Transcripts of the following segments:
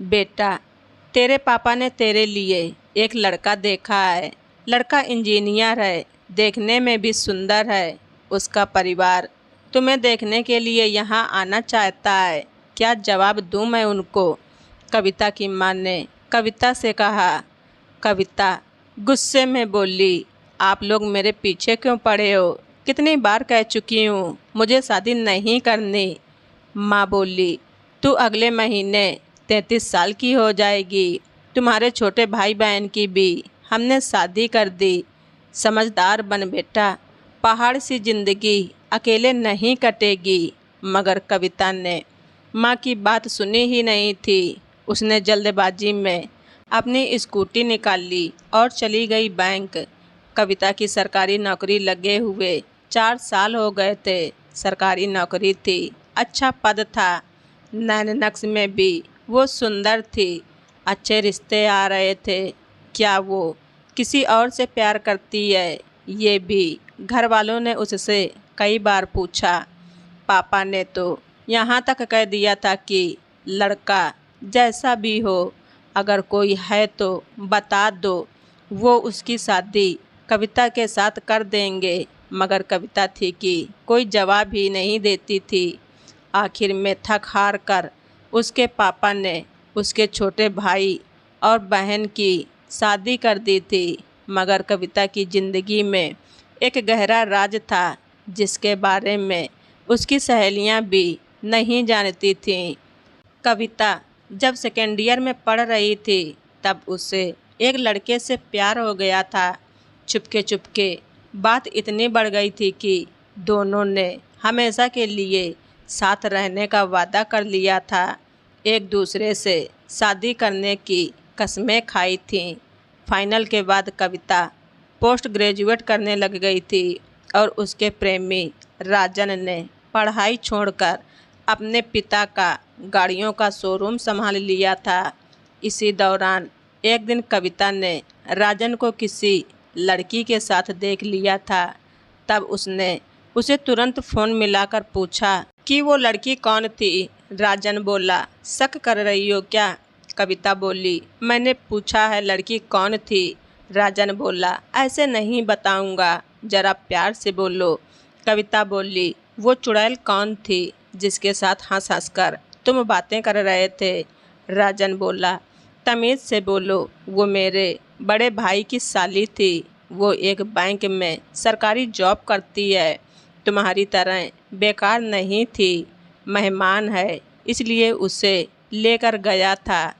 बेटा, तेरे पापा ने तेरे लिए एक लड़का देखा है। लड़का इंजीनियर है, देखने में भी सुंदर है। उसका परिवार तुम्हें देखने के लिए यहाँ आना चाहता है। क्या जवाब दूँ मैं उनको? कविता की माँ ने कविता से कहा। कविता गुस्से में बोली, आप लोग मेरे पीछे क्यों पड़े हो? कितनी बार कह चुकी हूँ मुझे शादी नहीं करनी। माँ बोली, तू अगले महीने 33 साल की हो जाएगी। तुम्हारे छोटे भाई बहन की भी हमने शादी कर दी। समझदार बन बेटा, पहाड़ सी जिंदगी अकेले नहीं कटेगी। मगर कविता ने माँ की बात सुनी ही नहीं थी। उसने जल्दबाजी में अपनी स्कूटी निकाल ली और चली गई बैंक। कविता की सरकारी नौकरी लगे हुए 4 साल हो गए थे। सरकारी नौकरी थी, अच्छा पद था, नैन नक्श में भी वो सुंदर थी, अच्छे रिश्ते आ रहे थे। क्या वो किसी और से प्यार करती है? ये भी घर वालों ने उससे कई बार पूछा। पापा ने तो यहाँ तक कह दिया था कि लड़का जैसा भी हो, अगर कोई है तो बता दो, वो उसकी शादी कविता के साथ कर देंगे। मगर कविता थी कि कोई जवाब ही नहीं देती थी। आखिर में थक हार कर उसके पापा ने उसके छोटे भाई और बहन की शादी कर दी थी। मगर कविता की ज़िंदगी में एक गहरा राज था जिसके बारे में उसकी सहेलियां भी नहीं जानती थीं। कविता जब सेकेंड ईयर में पढ़ रही थी तब उसे एक लड़के से प्यार हो गया था। चुपके चुपके बात इतनी बढ़ गई थी कि दोनों ने हमेशा के लिए साथ रहने का वादा कर लिया था। एक दूसरे से शादी करने की कस्में खाई थीं। फाइनल के बाद कविता पोस्ट ग्रेजुएट करने लग गई थी और उसके प्रेमी राजन ने पढ़ाई छोड़कर अपने पिता का गाड़ियों का शोरूम संभाल लिया था। इसी दौरान एक दिन कविता ने राजन को किसी लड़की के साथ देख लिया था। तब उसने उसे तुरंत फ़ोन मिलाकर पूछा कि वो लड़की कौन थी। राजन बोला, शक कर रही हो क्या? कविता बोली, मैंने पूछा है लड़की कौन थी। राजन बोला, ऐसे नहीं बताऊंगा, ज़रा प्यार से बोलो। कविता बोली, वो चुड़ैल कौन थी जिसके साथ हंस हंस कर तुम बातें कर रहे थे? राजन बोला, तमीज़ से बोलो, वो मेरे बड़े भाई की साली थी। वो एक बैंक में सरकारी जॉब करती है, तुम्हारी तरह बेकार नहीं थी। मेहमान है इसलिए उसे लेकर गया था।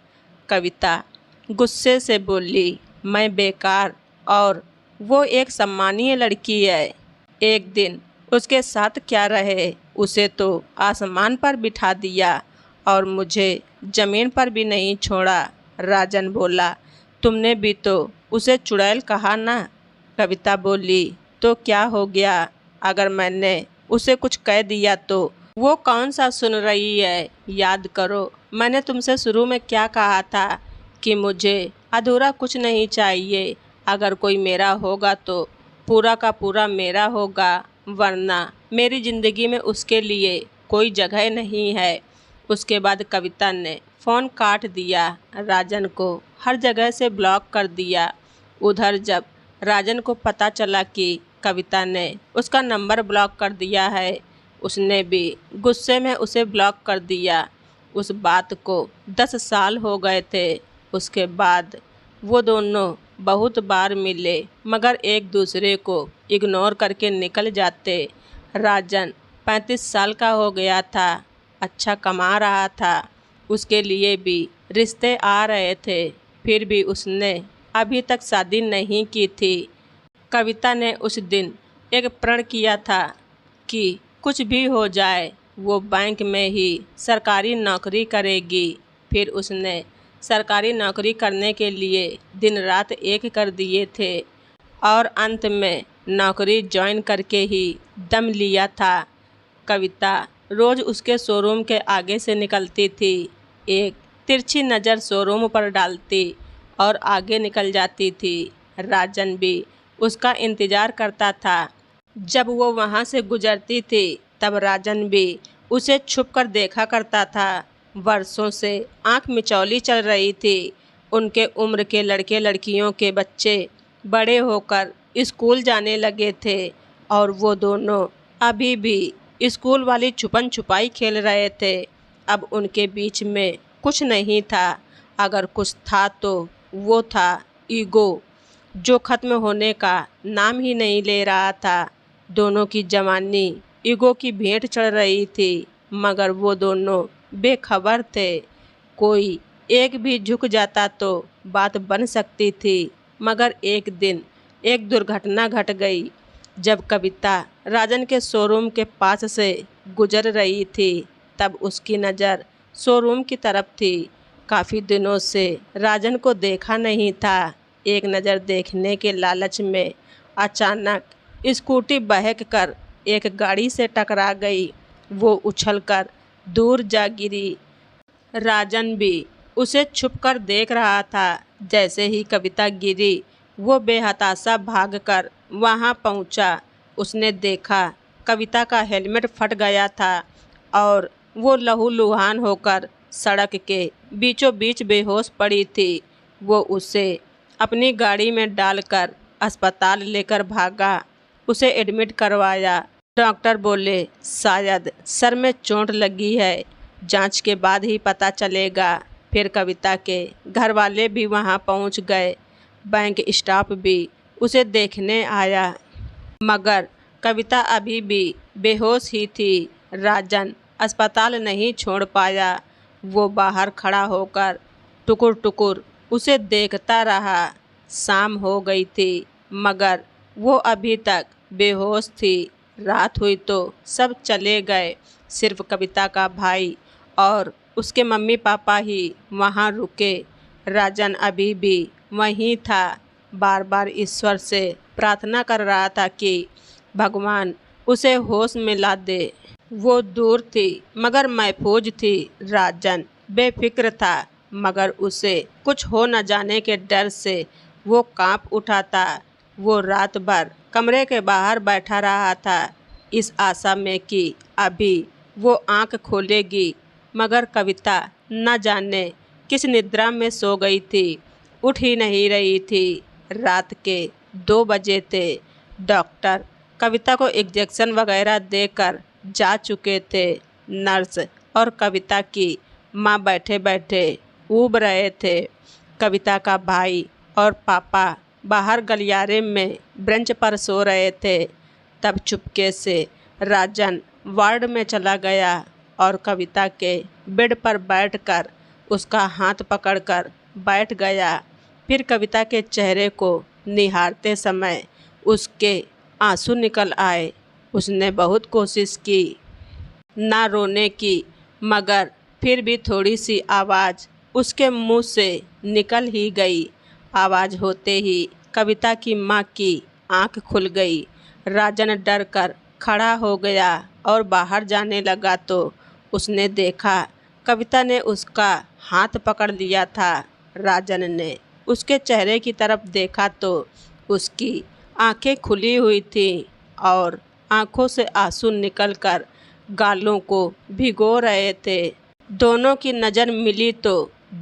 कविता गुस्से से बोली, मैं बेकार और वो एक सम्मानीय लड़की है। एक दिन उसके साथ क्या रहे, उसे तो आसमान पर बिठा दिया और मुझे ज़मीन पर भी नहीं छोड़ा। राजन बोला, तुमने भी तो उसे चुड़ैल कहा ना। कविता बोली, तो क्या हो गया अगर मैंने उसे कुछ कह दिया तो? वो कौन सा सुन रही है? याद करो, मैंने तुमसे शुरू में क्या कहा था कि मुझे अधूरा कुछ नहीं चाहिए। अगर कोई मेरा होगा तो पूरा का पूरा मेरा होगा, वरना मेरी ज़िंदगी में उसके लिए कोई जगह नहीं है। उसके बाद कविता ने फ़ोन काट दिया, राजन को हर जगह से ब्लॉक कर दिया। उधर जब राजन को पता चला कि कविता ने उसका नंबर ब्लॉक कर दिया है, उसने भी गुस्से में उसे ब्लॉक कर दिया। उस बात को 10 साल हो गए थे। उसके बाद वो दोनों बहुत बार मिले मगर एक दूसरे को इग्नोर करके निकल जाते। राजन 35 साल का हो गया था, अच्छा कमा रहा था, उसके लिए भी रिश्ते आ रहे थे, फिर भी उसने अभी तक शादी नहीं की थी। कविता ने उस दिन एक प्रण किया था कि कुछ भी हो जाए वो बैंक में ही सरकारी नौकरी करेगी। फिर उसने सरकारी नौकरी करने के लिए दिन रात एक कर दिए थे और अंत में नौकरी ज्वाइन करके ही दम लिया था। कविता रोज़ उसके शोरूम के आगे से निकलती थी, एक तिरछी नज़र शोरूम पर डालती और आगे निकल जाती थी। राजन भी उसका इंतज़ार करता था। जब वो वहाँ से गुजरती थी तब राजन भी उसे छुपकर देखा करता था। वर्षों से आंख मिचौली चल रही थी। उनके उम्र के लड़के लड़कियों के बच्चे बड़े होकर स्कूल जाने लगे थे और वो दोनों अभी भी स्कूल वाली छुपन छुपाई खेल रहे थे। अब उनके बीच में कुछ नहीं था, अगर कुछ था तो वो था ईगो, जो ख़त्म होने का नाम ही नहीं ले रहा था। दोनों की जवानी ईगो की भेंट चढ़ रही थी, मगर वो दोनों बेखबर थे। कोई एक भी झुक जाता तो बात बन सकती थी, मगर एक दिन एक दुर्घटना घट गई। जब कविता राजन के शोरूम के पास से गुजर रही थी, तब उसकी नज़र शोरूम की तरफ थी। काफ़ी दिनों से राजन को देखा नहीं था। एक नज़र देखने के लालच में अचानक स्कूटी बहक कर एक गाड़ी से टकरा गई। वो उछलकर दूर जा गिरी। राजन भी उसे छुपकर देख रहा था। जैसे ही कविता गिरी, वो बेहताशा भागकर वहां पहुंचा। उसने देखा कविता का हेलमेट फट गया था और वो लहूलुहान होकर सड़क के बीचों बीच बेहोश पड़ी थी। वो उसे अपनी गाड़ी में डालकर अस्पताल लेकर भागा। उसे एडमिट करवाया। डॉक्टर बोले शायद सर में चोट लगी है, जांच के बाद ही पता चलेगा। फिर कविता के घर वाले भी वहां पहुंच गए। बैंक स्टाफ भी उसे देखने आया, मगर कविता अभी भी बेहोश ही थी। राजन अस्पताल नहीं छोड़ पाया। वो बाहर खड़ा होकर टुकुर टुकुर उसे देखता रहा। शाम हो गई थी, मगर वो अभी तक बेहोश थी। रात हुई तो सब चले गए। सिर्फ कविता का भाई और उसके मम्मी पापा ही वहाँ रुके। राजन अभी भी वहीं था। बार बार ईश्वर से प्रार्थना कर रहा था कि भगवान उसे होश में ला दे। वो दूर थी मगर महफूज थी। राजन बेफिक्र था, मगर उसे कुछ हो न जाने के डर से वो कांप उठा था। वो रात भर कमरे के बाहर बैठा रहा था, इस आशा में कि अभी वो आंख खोलेगी, मगर कविता न जाने किस निद्रा में सो गई थी, उठ ही नहीं रही थी। रात के 2 बजे थे। डॉक्टर कविता को इंजेक्शन वगैरह देकर जा चुके थे। नर्स और कविता की माँ बैठे बैठे ऊब रहे थे। कविता का भाई और पापा बाहर गलियारे में ब्रेंच पर सो रहे थे। तब चुपके से राजन वार्ड में चला गया और कविता के बेड पर बैठकर उसका हाथ पकड़कर बैठ गया। फिर कविता के चेहरे को निहारते समय उसके आंसू निकल आए। उसने बहुत कोशिश की ना रोने की, मगर फिर भी थोड़ी सी आवाज़ उसके मुंह से निकल ही गई। आवाज़ होते ही कविता की माँ की आंख खुल गई। राजन डर कर खड़ा हो गया और बाहर जाने लगा तो उसने देखा कविता ने उसका हाथ पकड़ लिया था। राजन ने उसके चेहरे की तरफ देखा तो उसकी आंखें खुली हुई थीं और आंखों से आंसू निकलकर गालों को भिगो रहे थे। दोनों की नज़र मिली तो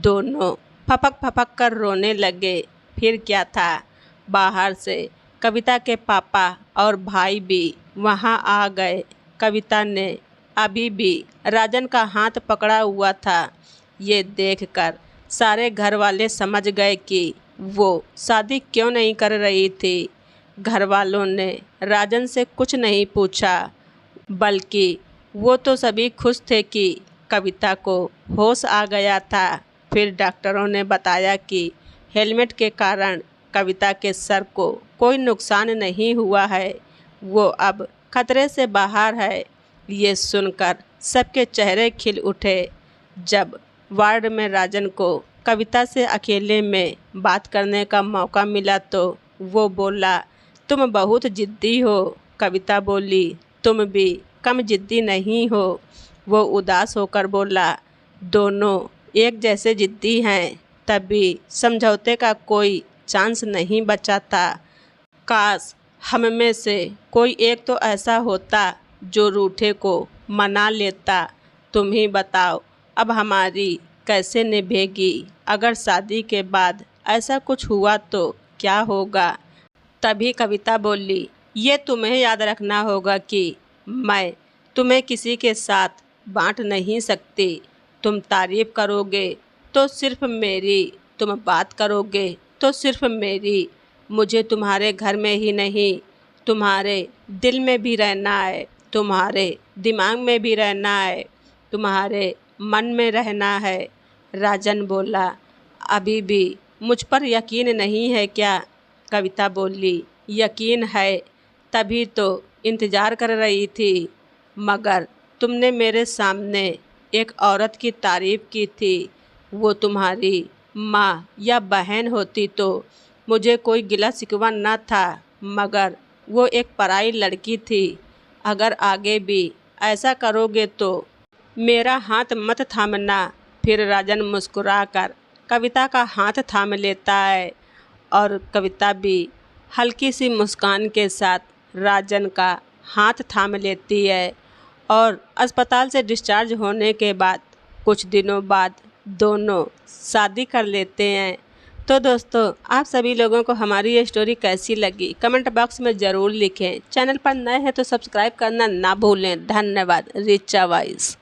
दोनों फपक फपक कर रोने लगे। फिर क्या था, बाहर से कविता के पापा और भाई भी वहां आ गए। कविता ने अभी भी राजन का हाथ पकड़ा हुआ था। ये देखकर सारे घर वाले समझ गए कि वो शादी क्यों नहीं कर रही थी। घर वालों ने राजन से कुछ नहीं पूछा, बल्कि वो तो सभी खुश थे कि कविता को होश आ गया था। फिर डॉक्टरों ने बताया कि हेलमेट के कारण कविता के सर को कोई नुकसान नहीं हुआ है, वो अब खतरे से बाहर है। ये सुनकर सबके चेहरे खिल उठे। जब वार्ड में राजन को कविता से अकेले में बात करने का मौका मिला तो वो बोला, तुम बहुत जिद्दी हो। कविता बोली, तुम भी कम जिद्दी नहीं हो। वो उदास होकर बोला, दोनों एक जैसे जिद्दी हैं, तभी समझौते का कोई चांस नहीं बचा था। काश हम में से कोई एक तो ऐसा होता जो रूठे को मना लेता। तुम ही बताओ, अब हमारी कैसे निभेगी? अगर शादी के बाद ऐसा कुछ हुआ तो क्या होगा? तभी कविता बोली, ये तुम्हें याद रखना होगा कि मैं तुम्हें किसी के साथ बांट नहीं सकती। तुम तारीफ करोगे तो सिर्फ मेरी, तुम बात करोगे तो सिर्फ मेरी। मुझे तुम्हारे घर में ही नहीं, तुम्हारे दिल में भी रहना है, तुम्हारे दिमाग में भी रहना है, तुम्हारे मन में रहना है। राजन बोला, अभी भी मुझ पर यकीन नहीं है क्या? कविता बोली, यकीन है, तभी तो इंतज़ार कर रही थी। मगर तुमने मेरे सामने एक औरत की तारीफ़ की थी। वो तुम्हारी माँ या बहन होती तो मुझे कोई गिला शिकवा न था, मगर वो एक पराई लड़की थी। अगर आगे भी ऐसा करोगे तो मेरा हाथ मत थामना। फिर राजन मुस्कुराकर कविता का हाथ थाम लेता है और कविता भी हल्की सी मुस्कान के साथ राजन का हाथ थाम लेती है। और अस्पताल से डिस्चार्ज होने के बाद कुछ दिनों बाद दोनों शादी कर लेते हैं। तो दोस्तों, आप सभी लोगों को हमारी ये स्टोरी कैसी लगी कमेंट बॉक्स में ज़रूर लिखें। चैनल पर नए हैं तो सब्सक्राइब करना ना भूलें। धन्यवाद। रिचा वाइज।